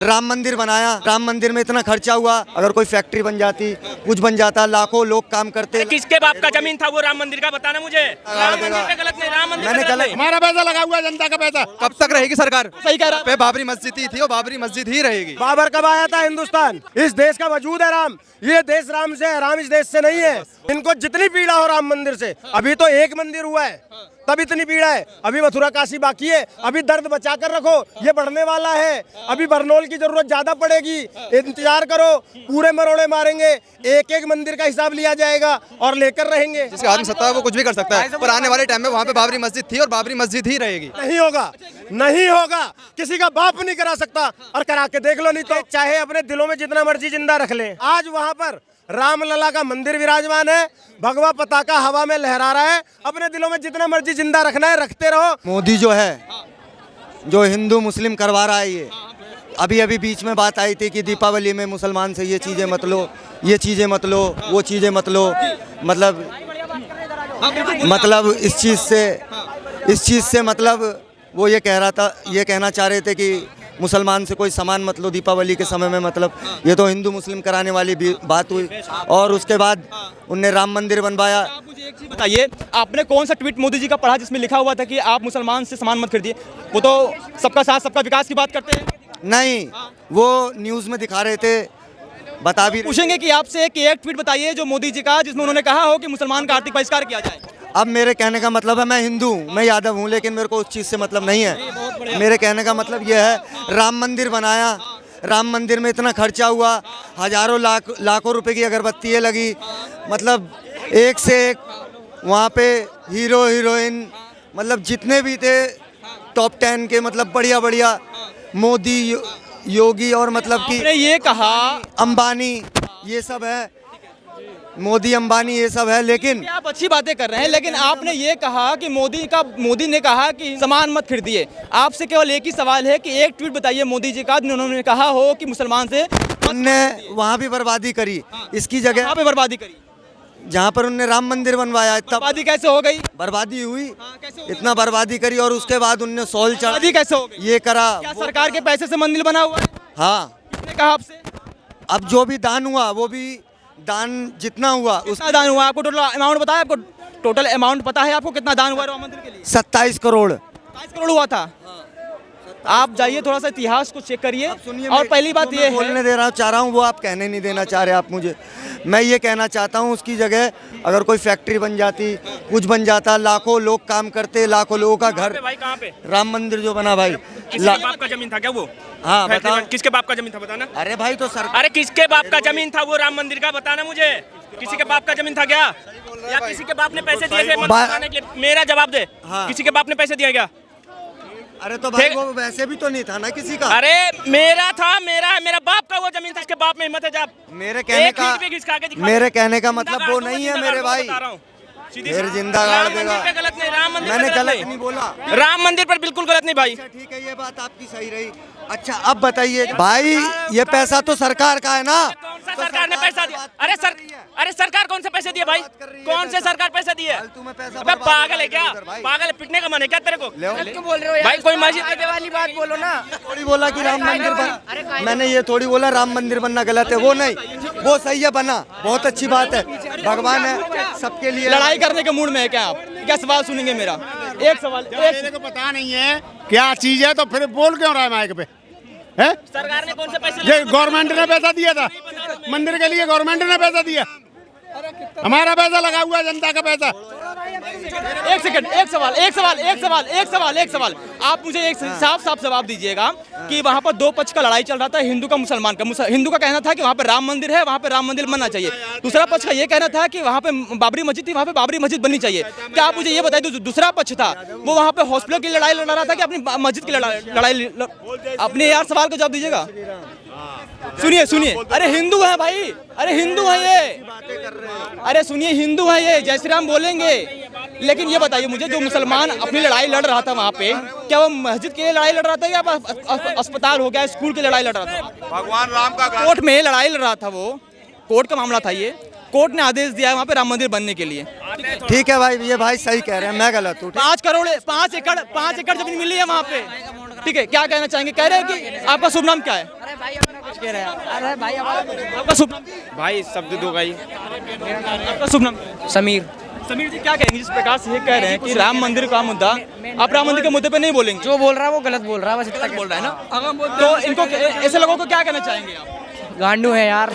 राम मंदिर बनाया, राम मंदिर में इतना खर्चा हुआ, अगर कोई फैक्ट्री बन जाती, कुछ बन जाता, लाखों लोग काम करते। किसके बाप का जमीन था वो राम मंदिर का, बताना मुझे। राम मंदिर पे गलत नहीं, राम मंदिर मैंने पे गलत नहीं। हमारा पैसा लगा हुआ, जनता का पैसा। कब तक रहेगी सरकार? सही कह रहा पे बाबरी मस्जिद ही थी और बाबरी मस्जिद ही रहेगी। बाबर कब आया था हिंदुस्तान? इस देश का वजूद है राम। ये देश राम से है, राम इस देश से नहीं है। इनको जितनी पीड़ा हो राम मंदिर से, अभी तो एक मंदिर हुआ है तब इतनी पीड़ा है, अभी मथुरा काशी बाकी है। अभी दर्द बचा कर रखो, ये बढ़ने वाला है। अभी बरनौल की जरूरत ज्यादा पड़ेगी, इंतजार करो। पूरे मरोड़े मारेंगे, एक एक मंदिर का हिसाब लिया जाएगा और लेकर रहेंगे। जिसके हाथ में सत्ता है वो कुछ भी कर सकता है, पर आने वाले टाइम में वहाँ पे बाबरी मस्जिद थी और बाबरी मस्जिद ही रहेगी। नहीं होगा, नहीं होगा, किसी का बाप नहीं करा सकता। और करा के देख लो, नहीं तो चाहे अपने दिलों में जितना मर्जी जिंदा रख ले। आज वहाँ पर रामलला का मंदिर विराजमान है, भगवा पताका हवा में लहरा रहा है। अपने दिलों में जितना मर्जी जिंदा रखना है, रखते रहो। मोदी जो है, जो हिंदू मुस्लिम करवा रहा है, ये अभी अभी बीच में बात आई थी कि दीपावली में मुसलमान से ये चीज़ें मत लो, ये चीज़ें मत लो, वो चीज़ें मत लो। मतलब इस चीज़ से मतलब वो ये कह रहा था, ये कहना चाह रहे थे कि मुसलमान से कोई सामान मत लो दीपावली के समय में। मतलब ये तो हिंदू मुस्लिम कराने वाली बात हुई। और उसके बाद उनने राम मंदिर बनवाया। आप मुझे एक चीज़ बताइए, आपने कौन सा ट्वीट मोदी जी का पढ़ा जिसमें लिखा हुआ था कि आप मुसलमान से सामान मत खरीदिए? वो तो सबका साथ सबका विकास की बात करते हैं। नहीं, वो न्यूज़ में दिखा रहे थे, बता भी पूछेंगे कि आपसे एक ट्वीट बताइए जो मोदी जी का, जिसमें उन्होंने कहा हो कि मुसलमान का आर्थिक बहिष्कार किया जाए। अब मेरे कहने का मतलब है, मैं हिंदू हूँ, मैं यादव हूँ, लेकिन मेरे को उस चीज़ से मतलब नहीं है। मेरे कहने का मतलब यह है, राम मंदिर बनाया, राम मंदिर में इतना खर्चा हुआ, हजारों लाखों रुपए की अगरबत्तियाँ लगी। मतलब एक से एक वहाँ पे हीरो हीरोइन, मतलब जितने भी थे टॉप 10 के, मतलब बढ़िया बढ़िया, मोदी, योगी और मतलब कि ये कहा अंबानी, ये सब है, मोदी अंबानी ये सब है। लेकिन आप अच्छी बातें कर रहे हैं, लेकिन आपने ये कहा कि मोदी ने कहा कि सामान मत खरीदिए। आपसे केवल एक ही सवाल है कि एक ट्वीट बताइए मोदी जी का, उन्होंने कहा हो कि मुसलमान से उनने वहाँ भी बर्बादी करी, इसकी जगह वहाँ पे बर्बादी करी जहाँ पर उनने राम मंदिर बनवाया। इतना बर्बादी कैसे हो गई? बर्बादी हुई, इतना बर्बादी करी और उसके बाद उनने सॉल चढ़ा, कैसे हो गई? ये करा। क्या सरकार के पैसे से मंदिर बना हुआ है? हाँ, किसने कहा आपसे? अब जो भी दान हुआ, वो भी दान जितना हुआ, कितना दान हुआ? आपको टोटल अमाउंट पता है? आपको टोटल अमाउंट पता है आपको कितना दान हुआ राम मंदिर के लिए? 27 करोड़। 27 करोड़ हुआ था। आप जाइए थोड़ा सा इतिहास को चेक करिए। और पहली बात ये है, बोलने दे रहा चाह रहा हूँ, वो आप कहने नहीं देना चाह रहे आप मुझे। मैं ये कहना चाहता हूँ, उसकी जगह अगर कोई फैक्ट्री बन जाती, कुछ बन जाता, लाखों लोग काम करते, लाखों लोगों का घर। भाई कहाँ पे राम मंदिर जो बना भाई, किसके बाप का जमीन था क्या वो? हाँ बताओ, किसके बाप का जमीन था, बताना। अरे भाई तो सर, अरे किसके बाप का जमीन था वो राम मंदिर का, बताना मुझे। किसी के बाप का जमीन था क्या, या किसी के बाप ने पैसे दिए थे मंदिर बनाने के लिए? मेरा जवाब दे। हाँ। किसी के बाप ने पैसे दिया क्या? अरे तो भाई वो वैसे भी तो नहीं था ना किसी का। अरे मेरा था, मेरा बाप का वो जमीन था, इसके बाप में हिम्मत है जब मेरे कहने का मतलब वो नहीं है मेरे भाई, फिर जिंदा गाड़ देगा। गलत नहीं, राम मंदिर मैंने पे गलत नहीं बोला, राम मंदिर पर बिल्कुल गलत नहीं भाई। ठीक है, ये बात आपकी सही रही। अच्छा अब बताइए भाई, ये पैसा तो सरकार का है ना? कौन सा सरकार ने पैसा दिया? अरे सरकार कौन से पैसे दिए भाई? कौन से सरकार पैसे दिए? अबे पागल है क्या? पागल है, पिटने का मन है क्या तेरे को? क्यों बोल रहे हो यार? भाई कोई मस्जिद वाली बात बोलो ना। थोड़ी बोला कि राम मंदिर बन, मैंने ये थोड़ी बोला राम मंदिर बनना गलत है, वो नहीं, वो सही है, बना, बहुत अच्छी बात है, भगवान है सबके लिए। लड़ाई करने के मूड में है क्या आप? क्या सवाल सुनेंगे मेरा? एक सवाल, मेरे को पता नहीं है क्या चीज है, तो फिर बोल क्यों रहा है माइक पे? है सरकार ने कौन से पैसे ये गवर्नमेंट ने पैसा दिया था मंदिर के लिए, गवर्नमेंट ने पैसा दिया, हमारा पैसा लगा हुआ, जनता का पैसा। एक सेकंड, एक सवाल। आप मुझे एक साफ जवाब दीजिएगा कि वहाँ पर दो पक्ष का लड़ाई चल रहा था, हिंदू का मुसलमान का। हिंदू का कहना था कि वहाँ पे राम मंदिर है, वहाँ पे राम मंदिर बनना चाहिए। दूसरा पक्ष का ये कहना था कि वहाँ पे बाबरी मस्जिद थी, वहाँ पे बाबरी मस्जिद बननी चाहिए। क्या आप मुझे ये बताइए, जो दूसरा पक्ष था वो वहाँ पे हॉस्पिटल की लड़ाई लड़ रहा था कि अपनी मस्जिद की लड़ाई? अपने यार सवाल का जवाब दीजिएगा। सुनिए, अरे हिंदू है भाई, अरे हिंदू है ये, अरे सुनिए, हिंदू है ये, जय श्री राम बोलेंगे। लेकिन ये बताइए मुझे, जो मुसलमान अपनी लड़ाई लड़ रहा था वहाँ पे, क्या वो मस्जिद के लिए लड़ाई लड़ रहा था या अस्पताल हो गया, स्कूल की लड़ाई लड़ रहा था? भगवान राम का कोर्ट में लड़ाई लड़ रहा था, वो कोर्ट का मामला था ये। कोर्ट ने आदेश दिया है वहाँ पे राम मंदिर बनने के लिए। ठीक है भाई, ये भाई सही कह रहे हैं, मैं गलत हूँ। 5 एकड़ जमीन मिली है वहाँ पे, ठीक है? क्या कहना चाहेंगे? कह रहे हैं कि आपका शुभ नाम क्या है? भाई अपना कुछ कह रहे हैं। अरे भाई हमारा आपका शुभ नाम? भाई शब्द दो भाई। आपका शुभ नाम? समीर। समीर जी क्या कहेंगे जिस प्रकार से ये कह रहे हैं कि राम मंदिर का मुद्दा, आप राम मंदिर के मुद्दे पे नहीं बोलेंगे? जो बोल रहा है वो गलत बोल रहा है, बस इतना बोल रहा है ना, तो इनको ऐसे लोगों को क्या कहना चाहेंगे आप? गांडू है यार।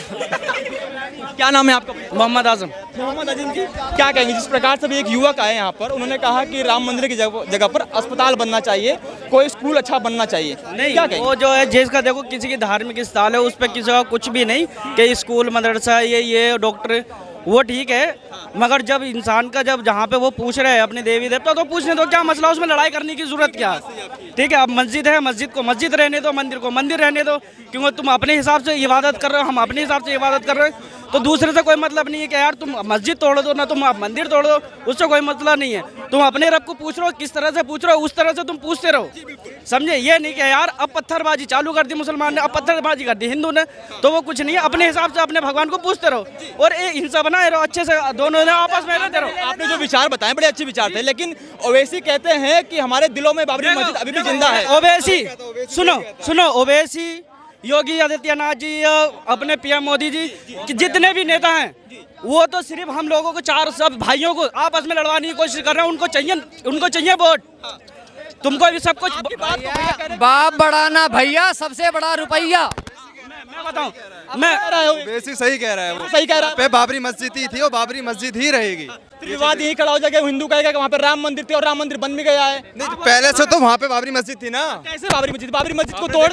क्या नाम है आपका? मोहम्मद आजम। मोहम्मद अजीम जी क्या कहेंगे जिस प्रकार से भी एक युवक आए यहाँ पर, उन्होंने कहा कि राम मंदिर की जगह पर अस्पताल बनना चाहिए, कोई स्कूल अच्छा बनना चाहिए, नहीं क्या कहेंगे? वो जो है जिसका देखो किसी की धार्मिक स्थल है उस पर किसी का कुछ भी नहीं कि स्कूल मदरसा ये डॉक्टर वो ठीक है, मगर जब इंसान का जब जहाँ पे वो पूछ रहे हैं अपने देवी देवता तो पूछने दो, क्या मसला उसमें लड़ाई करने की जरूरत क्या है? ठीक है, अब मस्जिद है, मस्जिद को मस्जिद रहने दो, मंदिर को मंदिर रहने दो, क्योंकि तुम अपने हिसाब से इबादत कर रहे हो, हम अपने हिसाब से इबादत कर रहे हो, तो दूसरे से कोई मतलब नहीं है कि यार तुम मस्जिद तोड़ दो ना तुम मंदिर तोड़ दो, उससे कोई मसला नहीं है। तुम अपने रब को पूछ रहे हो, किस तरह से पूछ रहे हो उस तरह से तुम पूछते रहो, समझे? ये नहीं कि यार अब पत्थरबाजी चालू कर दी मुसलमान ने, अब पत्थरबाजी कर दी हिंदू ने, तो वो कुछ नहीं है, अपने हिसाब से अपने भगवान को पूछते रहो और ये हिंसा बनाए रहो, अच्छे से दोनों ने आपस में रहते रहो। आपने जो विचार बताए बड़े अच्छे विचार थे, लेकिन ओवैसी कहते हैं कि हमारे दिलों में बाबरी मस्जिद अभी भी जिंदा है। ओवैसी सुनो ओवैसी, योगी आदित्यनाथ जी, अपने पीएम मोदी जी, जितने भी नेता हैं वो तो सिर्फ हम लोगों को चार सब भाइयों को आपस में लड़वाने की कोशिश कर रहे हैं, उनको चाहिए वोट, तुमको भी सब कुछ बाप बड़ा ना भैया, सबसे बड़ा रुपया। मैं बताऊं, मैं बेसिक सही कह रहा है वो। सही कह रहा है। पे बाबरी मस्जिद ही थी और बाबरी मस्जिद ही रहेगी। फिर विवाद यही खड़ा हो जाएगा, हिंदू कहेगा कि वहाँ पे राम मंदिर थे और राम मंदिर बन भी गया है। नहीं तो पहले से तो वहाँ पे बाबरी मस्जिद थी ना। कैसे बाबरी मस्जिद को तोड़,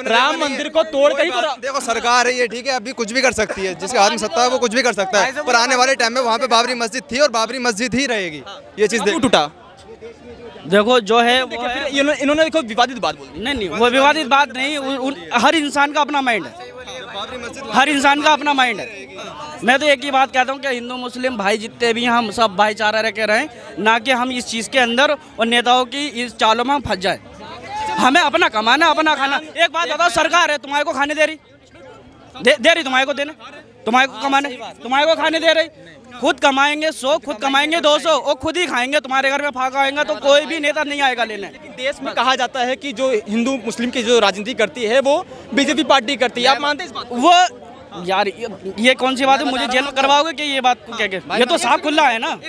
राम मंदिर को तोड़ कहीं देखो सरकार है ये, ठीक है, अभी कुछ भी कर सकती है, जिसके हाथ में सत्ता है वो कुछ भी कर सकता है, पर आने वाले टाइम में वहाँ पे बाबरी मस्जिद थी और बाबरी मस्जिद ही रहेगी। ये चीज टूटा। देखो जो है इन्होंने देखो विवादित बात बोली। नहीं वो विवादित बात नहीं, हर इंसान का अपना माइंड है, हर इंसान का अपना माइंड है। मैं तो एक ही बात कहता हूँ कि हिंदू मुस्लिम भाई जितने भी हम सब भाईचारा रह के रहें, ना कि हम इस चीज़ के अंदर और नेताओं की इस चालों में हम फंस जाए। हमें अपना कमाना, अपना खाना। एक बात बताओ, सरकार है तुम्हारे को खाने दे रही, दे रही तुम्हारे को देने, तुम्हारे को कमाने, तुम्हारे को खाने दे रही। खुद कमाएंगे 100, खुद कमाएंगे 200 और खुद ही खाएंगे, तुम्हारे घर में फाका आएगा तो कोई भी नेता नहीं आएगा लेने। देश में कहा जाता है कि जो हिंदू मुस्लिम की जो राजनीति करती है वो बीजेपी पार्टी करती है, आप मानते हैं इस बात? वो यार ये कौन सी बात है, मुझे जेल में करवाओगे कि ये बात को क्या? ये तो साफ खुला है ना।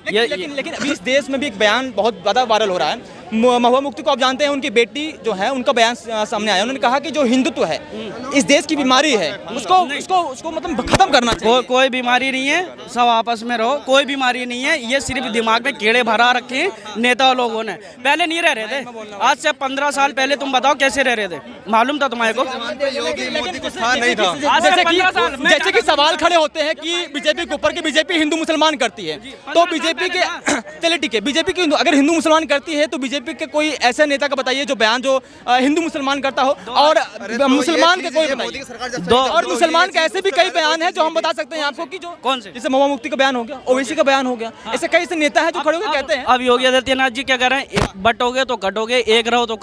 लेकिन अभी इस देश में भी एक बयान बहुत ज़्यादा वायरल हो रहा है। महबूबा मुफ्ती को आप जानते हैं, उनकी बेटी जो है उनका बयान सामने आया, उन्होंने कहा कि जो हिंदुत्व है इस देश की बीमारी है, उसको मतलब खत्म करना चाहिए। कोई बीमारी नहीं है, सब आपस में रहो, कोई बीमारी नहीं है। ये सिर्फ दिमाग में कीड़े भरा रखे हैं नेता लोगों ने। पहले नहीं रह रहे थे, आज से 15 साल पहले तुम बताओ कैसे रह रहे थे, मालूम था तुम्हारे को? जैसे कि सवाल खड़े होते हैं कि बीजेपी के ऊपर कि बीजेपी हिंदू मुसलमान करती है, तो बीजेपी के चलिए ठीक है, बीजेपी की अगर हिंदू मुसलमान करती है तो बीजेपी के कोई ऐसे नेता का बताइए जो बयान जो हिंदू मुसलमान करता हो, और मुसलमान के कोई बताइए। और मुसलमान के ऐसे भी कई बयान हैं जो हम बता सकते हैं आपको कि जो कौन से, जैसे महबूबा मुफ्ती का बयान हो गया, ओवैसी का बयान हो गया, ऐसे कई से नेता है जो खड़े होकर कहते हैं। अब योगी आदित्यनाथ जी क्या कर रहे हैं, बटोगे तो कटोगे, एक रहो तो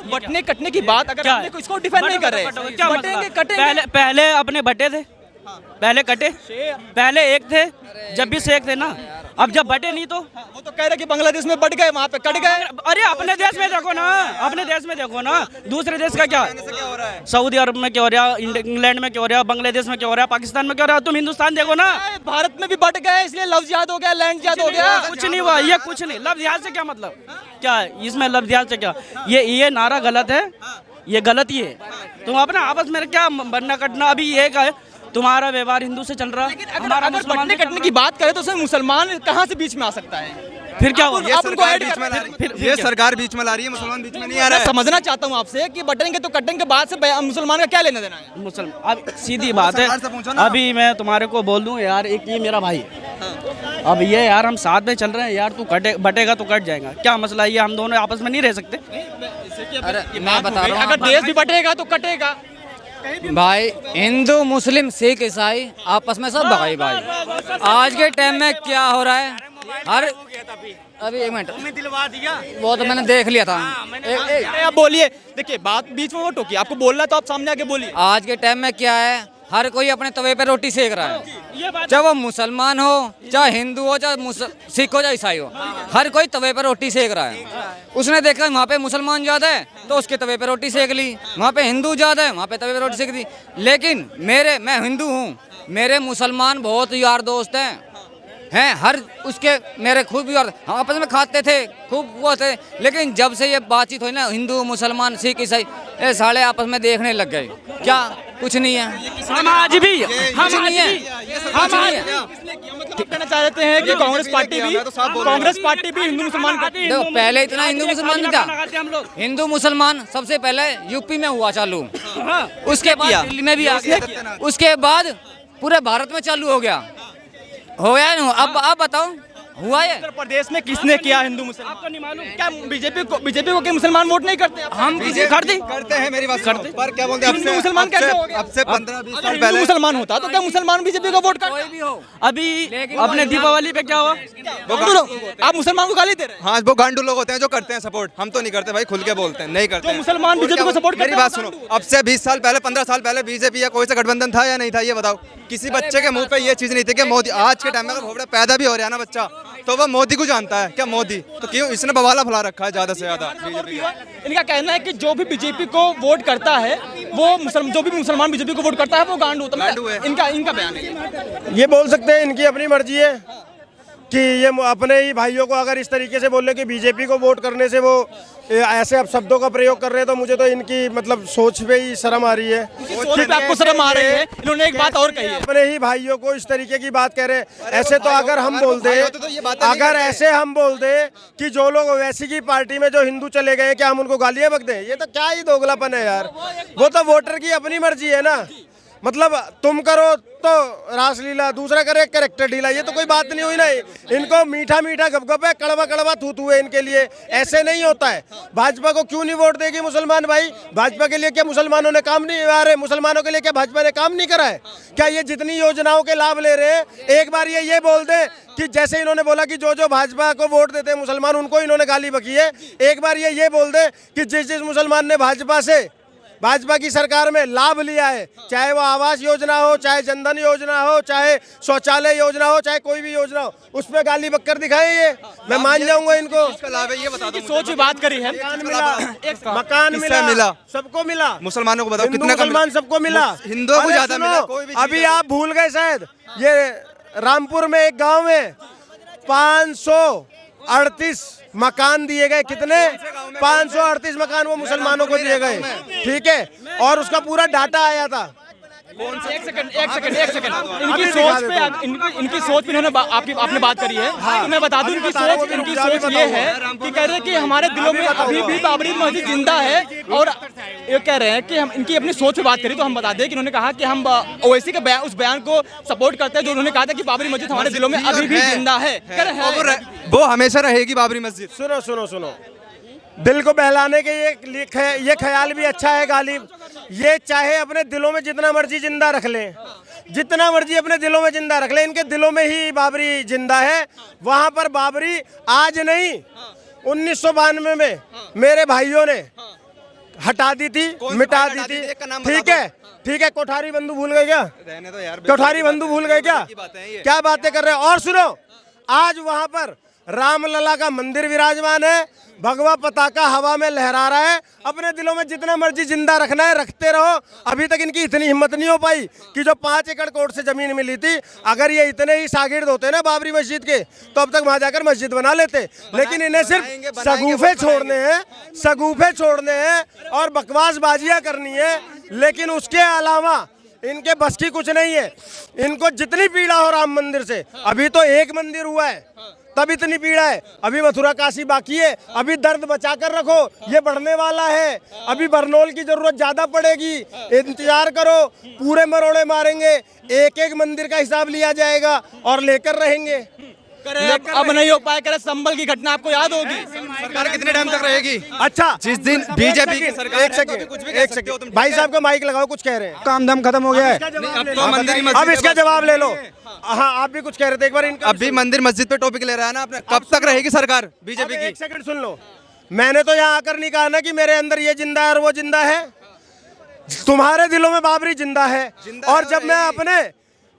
बटने कटने की बात अगर हमने इसको डिफेंड नहीं कर रहे, क्या मतलब? पहले अपने बटे थे, पहले कटे, पहले एक थे, जब भी शेख थे ना, अब जब बटे नहीं तो वो तो कह रहे कि बांग्लादेश में बट गए, वहाँ पे कट गए। अरे अपने देश में देखो ना, अपने देश में देखो ना, दूसरे देश का क्या? सऊदी अरब में क्या हो रहा, इंग्लैंड में क्या हो रहा, बांग्लादेश में क्या हो रहा, पाकिस्तान में क्या हो रहा, तुम हिंदुस्तान देखो ना। भारत में भी बट गए, इसलिए लफ्ज याद हो गया, लैंड याद हो गया। कुछ नहीं हुआ, ये कुछ नहीं। लफ्ज याद से क्या मतलब, क्या है इसमें लफ्ज याद से क्या? ये नारा गलत है, ये गलत ही है। तुम अपना आपस में क्या बनना कटना, अभी ये का है तुम्हारा व्यवहार हिंदू से चल रहा है, हमारा मुसलमान कटने की बात करें तो उसमें मुसलमान कहाँ से बीच में आ सकता है? फिर क्या हुआ? ये सरकार बीच में ला रही है, मुसलमान बीच में नहीं आ रहा है। समझना चाहता हूँ आपसे कि बटेंगे तो कटेंगे, बाद से मुसलमान का क्या लेना देना है? मुसलमान अब सीधी बात है, अभी मैं तुम्हारे को बोल दूं यार, एक ये मेरा भाई है, अब ये यार हम साथ में चल रहे हैं यार, तू बटेगा तो कट जाएगा, क्या मसला है? ये हम दोनों आपस में नहीं रह सकते? मैं बता रहा हूँ, अगर देश भी बटेगा तो कटेगा भाई हिंदू मुस्लिम सिख ईसाई आपस में सब भाई भाई। आज के टाइम में क्या हो रहा है, हर अभी एक मिनट दिलवा दिया, वो तो मैंने देख लिया था। आप बोलिए, देखिए बात बीच में वो टोकी, आपको बोलना तो आप सामने आके बोलिए। आज के टाइम में क्या है, हर कोई अपने तवे पे रोटी सेक रहा है, चाहे वो मुसलमान हो, चाहे हिंदू हो, चाहे सिख हो, चाहे ईसाई हो, हर कोई तवे पे रोटी सेक रहा है। उसने देखा वहाँ पे मुसलमान ज़्यादा है तो उसके तवे पे रोटी सेक ली, वहाँ पे हिंदू ज़्यादा है वहाँ पे तवे पे रोटी सेक दी। लेकिन मैं हिंदू हूँ, मेरे मुसलमान बहुत यार दोस्त हैं हर उसके मेरे खूब यार, हम आपस में खाते थे खूब वो थे। लेकिन जब से ये बातचीत हुई ना, हिंदू मुसलमान सिख ईसाई ये साले आपस में देखने लग गए, क्या कुछ नहीं है, हम आज भी कुछ नहीं है, कुछ नहीं है। कहना चाहते हैं कि कांग्रेस पार्टी भी हिंदू मुसलमान देखो पहले इतना हिंदू मुसलमान नहीं था, हिंदू मुसलमान सबसे पहले यूपी में हुआ चालू, उसके बाद दिल्ली में भी आ गया, उसके बाद पूरे भारत में चालू हो गया ना। अब बताओ हुआ है उत्तर प्रदेश में किसने किया हिंदू मुसलमान? आपको नहीं मालूम क्या? बीजेपी को कि मुसलमान वोट नहीं करते? हम करते हैं, मेरी बात करते, पर क्या बोलते हैं हिंदू मुसलमान कैसे हो गया? अब से 15-20 साल हिंदू पहले मुसलमान होता तो क्या मुसलमान बीजेपी को वोट करते? कोई भी हो। अभी अपने दीपावली पे क्या हुआ? आप मुसलमान को गाली दे रहे हैं? हाँ, वो गांडू लोग होते हैं जो करते हैं सपोर्ट, हम तो नहीं करते भाई, खुल के बोलते हैं, नहीं करते तो हैं। मुसलमान बीजेपी को सपोर्ट मेरी बात सुनो, अब से 20 साल पहले 15 साल पहले बीजेपी या कोई सा गठबंधन था या नहीं था, ये बताओ। किसी बच्चे के मुंह पे ये चीज नहीं थी कि मोदी, आज के टाइम में अगर भोपड़ा पैदा भी हो रहा है ना बच्चा, तो वो मोदी को जानता है। क्या मोदी तो क्यों इसने बवाला फैला रखा है ज्यादा से ज्यादा बीजेपी का। इनका कहना है कि जो भी बीजेपी को वोट करता है वो जो भी मुसलमान बीजेपी को वोट करता है वो गांडू होता है। इनका बयान है। ये बोल सकते हैं, इनकी अपनी मर्जी है कि ये अपने ही भाइयों को अगर इस तरीके से बोल रहे कि बीजेपी को वोट करने से वो ऐसे अब शब्दों का प्रयोग कर रहे हैं, तो मुझे तो इनकी मतलब सोच पे ही शर्म आ रही है। सोच पे आपको शर्म आ रही है? इन्होंने एक बात और कही है, अपने ही भाइयों को इस तरीके की बात कह रहे हैं। ऐसे तो अगर हम बोल दे, अगर ऐसे हम बोल दे कि जो लोग वैसी की पार्टी में जो हिंदू चले गए, क्या हम उनको गालियां बक दें? ये तो क्या ही दोगलापन है यार। वो तो वोटर की अपनी मर्जी है ना, मतलब तुम करो तो रासलीला, दूसरा करे कैरेक्टर ढीला, ये तो कोई बात नहीं हुई ना। इनको मीठा मीठा गपगप है, कड़वा कड़वा थू थू है इनके लिए, ऐसे नहीं होता है। भाजपा को क्यों नहीं वोट देगी मुसलमान भाई? भाजपा के लिए क्या मुसलमानों ने काम नहीं, अरे मुसलमानों के लिए क्या भाजपा ने काम नहीं करा है? क्या ये जितनी योजनाओं के लाभ ले रहे हैं, एक बार ये बोल दे कि जैसे इन्होंने बोला कि जो भाजपा को वोट देते हैं मुसलमान, उनको इन्होंने गाली बकी है, एक बार ये बोल दे कि जिस मुसलमान ने भाजपा की सरकार में लाभ लिया है, चाहे वो आवास योजना हो, चाहे जनधन योजना हो, चाहे शौचालय योजना हो, चाहे कोई भी योजना हो, उस पर गाली बक्कर दिखाए, ये मैं मान जाऊंगा इनको। लाभ है ये बता दो, सोच बात करी है। मकान मिला, सबको मिला, मुसलमानों को बताओ कितना मुसलमान सबको मिला, हिंदुओं को ज्यादा मिला। अभी आप भूल गए शायद, ये रामपुर में एक गाँव में 538 मकान दिए गए। कितने? 538 मकान वो मुसलमानों को दिए गए, ठीक है, और उसका पूरा डाटा आया था। एक सेकंड इनकी सोच पे इन्होंने आपने बात करी है। हाँ। तो मैं बता दूं इनकी सोच ये है कि कह रहे हैं कि हमारे दिलों में अभी भी बाबरी मस्जिद जिंदा है, और ये कह रहे हैं कि हम इनकी अपनी सोच पे बात करें तो हम बता दें कि इन्होंने कहा कि हम ओवैसी के उस बयान को सपोर्ट करते हैं जो उन्होंने कहा था कि बाबरी मस्जिद हमारे दिलों में अभी भी जिंदा है। वो हमेशा रहेगी बाबरी मस्जिद। सुनो, दिल को बहलाने के ये ख्याल भी अच्छा है गालिब। ये चाहे अपने दिलों में जितना मर्जी जिंदा रख लें, जितना मर्जी अपने दिलों में जिंदा रख लें, इनके दिलों में ही बाबरी जिंदा है। वहां पर बाबरी आज नहीं, 1992 में मेरे भाइयों ने हटा दी थी, मिटा दी थी, ठीक है। कोठारी बंधु भूल गए क्या? कोठारी बंधु भूल गए क्या? क्या बातें कर रहे हैं? और सुनो, आज वहां पर रामलला का मंदिर विराजमान है, भगवा पताका हवा में लहरा रहा है। अपने दिलों में जितना मर्जी जिंदा रखना है रखते रहो। अभी तक इनकी इतनी हिम्मत नहीं हो पाई कि जो 5 एकड़ कोर्ट से जमीन मिली थी, अगर ये इतने ही शागिर्द होते ना बाबरी मस्जिद के, तो अब तक वहां जाकर मस्जिद बना लेते। लेकिन इन्हें सिर्फ सगुफे छोड़ने हैं और बकवासबाजियां करनी है, लेकिन उसके अलावा इनके बस की कुछ नहीं है। इनको जितनी पीड़ा हो राम मंदिर से, अभी तो एक मंदिर हुआ है तब इतनी पीड़ा है, अभी मथुरा काशी बाकी है। अभी दर्द बचा कर रखो, ये बढ़ने वाला है। अभी बरनौल की जरूरत ज्यादा पड़ेगी, इंतजार करो, पूरे मरोड़े मारेंगे, एक एक मंदिर का हिसाब लिया जाएगा और लेकर रहेंगे। अब नहीं हो पाए, करे संभल की घटना आपको याद होगी। सरकार कितने टाइम तक रहेगी? अच्छा, जिस दिन बीजेपी की सरकार, एक सेकंड भाई साहब को माइक लगाओ, कुछ कह रहे हैं। काम धाम खत्म हो गया है, अब इसका जवाब ले लो। हाँ, आप भी कुछ कह रहे थे एक बार। अभी मंदिर मस्जिद पे टॉपिक ले रहा है ना आपने, कब तक रहेगी सरकार बीजेपी की? एक सेकंड सुन लो, मैंने तो यहाँ आकर नहीं कहा ना कि मेरे अंदर ये जिंदा है और वो जिंदा है। तुम्हारे दिलों में बाबरी जिंदा है। और जब मैं अपने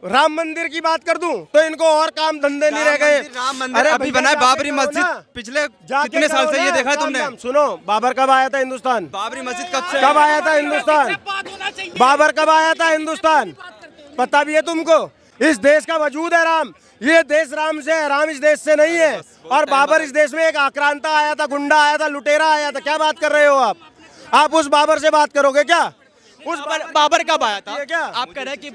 राम मंदिर की बात कर दूं तो इनको और काम धंधे नहीं रह गए। राम मंदिर अभी बना है, बाबरी मस्जिद पिछले कितने साल से ये देखा है तुमने? सुनो, बाबर कब आया था हिंदुस्तान? बाबरी मस्जिद कब आया था हिंदुस्तान? बाबर कब आया था हिंदुस्तान? पता भी है तुमको? इस देश का वजूद है राम, ये देश राम से है, राम इस देश से नहीं है। और बाबर इस देश में एक आक्रांता आया था, गुंडा आया था, लुटेरा आया था। क्या बात कर रहे हो आप उस बाबर से बात करोगे क्या? उस बाबर कब आया था? क्या आप कह रहे हैं कि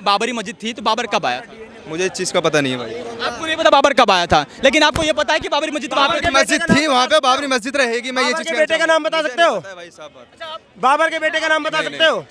बाबरी मस्जिद थी, तो बाबर कब आया था? मुझे इस चीज का पता नहीं है भाई। आपको नहीं पता बाबर कब आया था, लेकिन आपको ये पता है कि बाबरी मस्जिद वहाँ पे मस्जिद थी, वहाँ पे बाबरी मस्जिद रहेगी। मैं ये बाबर चीज के बेटे का नाम बता सकते हो? भाई साहब, बाबर के बेटे का नाम बता सकते हो?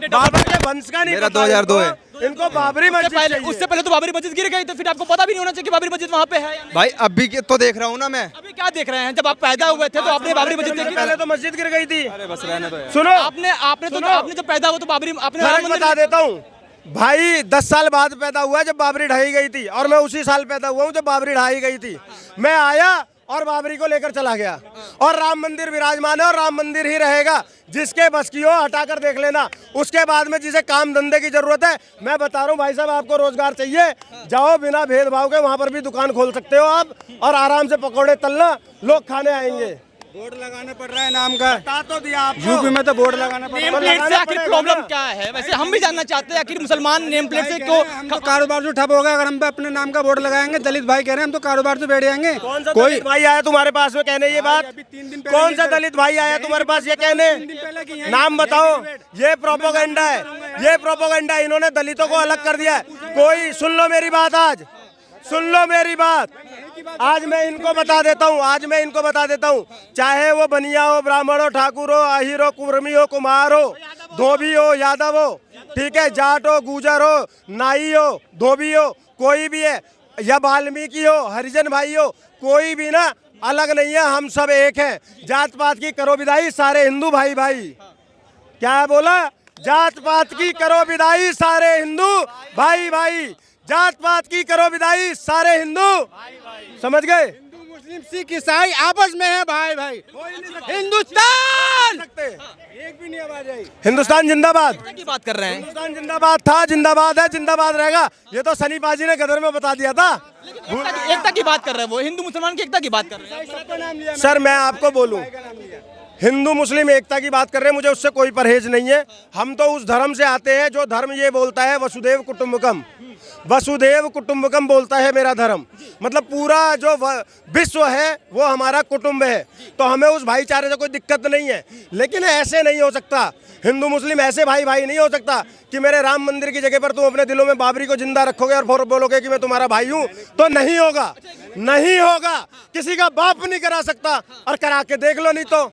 बाबर के वंश का नहीं मेरा पता 2002 है। इनको बाबरी मस्जिद चाहिए। उससे पहले तो बाबरी मस्जिद गिर गई, तो फिर आपको पता भी नहीं होना चाहिए कि बाबरी मस्जिद वहाँ पे है या नहीं। भाई अभी तो देख रहा हूँ ना मैं। अभी क्या देख रहे हैं? जब आप पैदा हुए थे तो आपने बाबरी मस्जिद देखी? पहले तो मस्जिद गिर गई थी। अरे बस रहने दो यार। सुनो, आपने जब पैदा हुआ तो बाबरी आपने राम फर्क मंदिर बता देता हूँ भाई। 10 साल बाद पैदा हुआ जब बाबरी ढाई गई थी, और मैं उसी साल पैदा हुआ हूँ जब बाबरी ढाई गई थी। मैं आया और बाबरी को लेकर चला गया, और राम मंदिर विराजमान है और राम मंदिर ही रहेगा। जिसके बस की हो हटाकर देख लेना। उसके बाद में जिसे काम धंधे की जरूरत है, मैं बता रहा हूँ भाई साहब, आपको रोजगार चाहिए, जाओ बिना भेदभाव के वहाँ पर भी दुकान खोल सकते हो आप, और आराम से पकौड़े तलना, लोग खाने आएंगे। बोर्ड लगाना पड़ रहा है नाम का। बता तो दिया आपको। यूपी में तो बोर्ड लगाना पड़ रहा नेम प्लेट से आखिर प्रॉब्लम क्या है? वैसे हम भी जानना चाहते हैं, आखिर मुसलमान नेम प्लेट से क्यों? हम तो कारोबार जो ठप होगा अगर हम अपने नाम का बोर्ड लगाएंगे। दलित भाई कह रहे हैं हम तो कारोबार से बैठ जाएंगे। कौन सा दलित भाई आया तुम्हारे पास में कहने ये बात? कौन सा दलित भाई आया तुम्हारे पास ये कहने? नाम बताओ। ये प्रोपोगेंडा है, ये प्रोपोगेंडा। इन्होंने दलितों को अलग कर दिया है। कोई सुन लो मेरी बात, आज सुन लो मेरी बात। आज मैं इनको बता देता हूँ, चाहे वो बनिया हो, ब्राह्मण हो, ठाकुर हो, आहिर हो, कुर्मी हो, कुमार हो, धोबी हो, यादव हो, ठीक है, जाट हो, गुजर हो, नाई हो, धोबी हो, कोई भी है, या वाल्मीकि हो, हरिजन भाई हो, कोई भी ना अलग नहीं है। हम सब एक हैं। जात पात की करो विदाई, सारे हिंदू भाई भाई। क्या बोला? जात पात की करो विदाई, सारे हिंदू भाई भाई। जात पात की करो विदाई, सारे हिंदू। समझ गए? हिंदू मुस्लिम सिख ईसाई आपस में है भाई भाई। हिंदुस्तान एक भी नहीं आवाज आई। हिंदुस्तान जिंदाबाद की बात कर रहे हैं। हिंदुस्तान जिंदाबाद था, जिंदाबाद है, जिंदाबाद रहेगा। ये तो सनी पाजी ने गदर में बता दिया था। एकता की बात कर रहे हैं, वो हिंदू मुसलमान की एकता की बात कर रहे हैं। सर मैं आपको बोलूं, हिंदू मुस्लिम एकता की बात कर रहे हैं, मुझे उससे कोई परहेज नहीं है। हम तो उस धर्म से आते हैं जो धर्म ये बोलता है वसुदेव कुटुंबकम। वसुदेव कुटुंबकम बोलता है मेरा धर्म, मतलब पूरा जो विश्व है वो हमारा कुटुंब है। तो हमें उस भाईचारे से कोई दिक्कत नहीं है। लेकिन ऐसे नहीं हो सकता, हिंदू मुस्लिम ऐसे भाई भाई नहीं हो सकता कि मेरे राम मंदिर की जगह पर तुम अपने दिलों में बाबरी को जिंदा रखोगे और फिर बोलोगे कि मैं तुम्हारा भाई हूँ। तो नहीं होगा, नहीं होगा। किसी का बाप नहीं करा सकता, और करा के देख लो नहीं तो।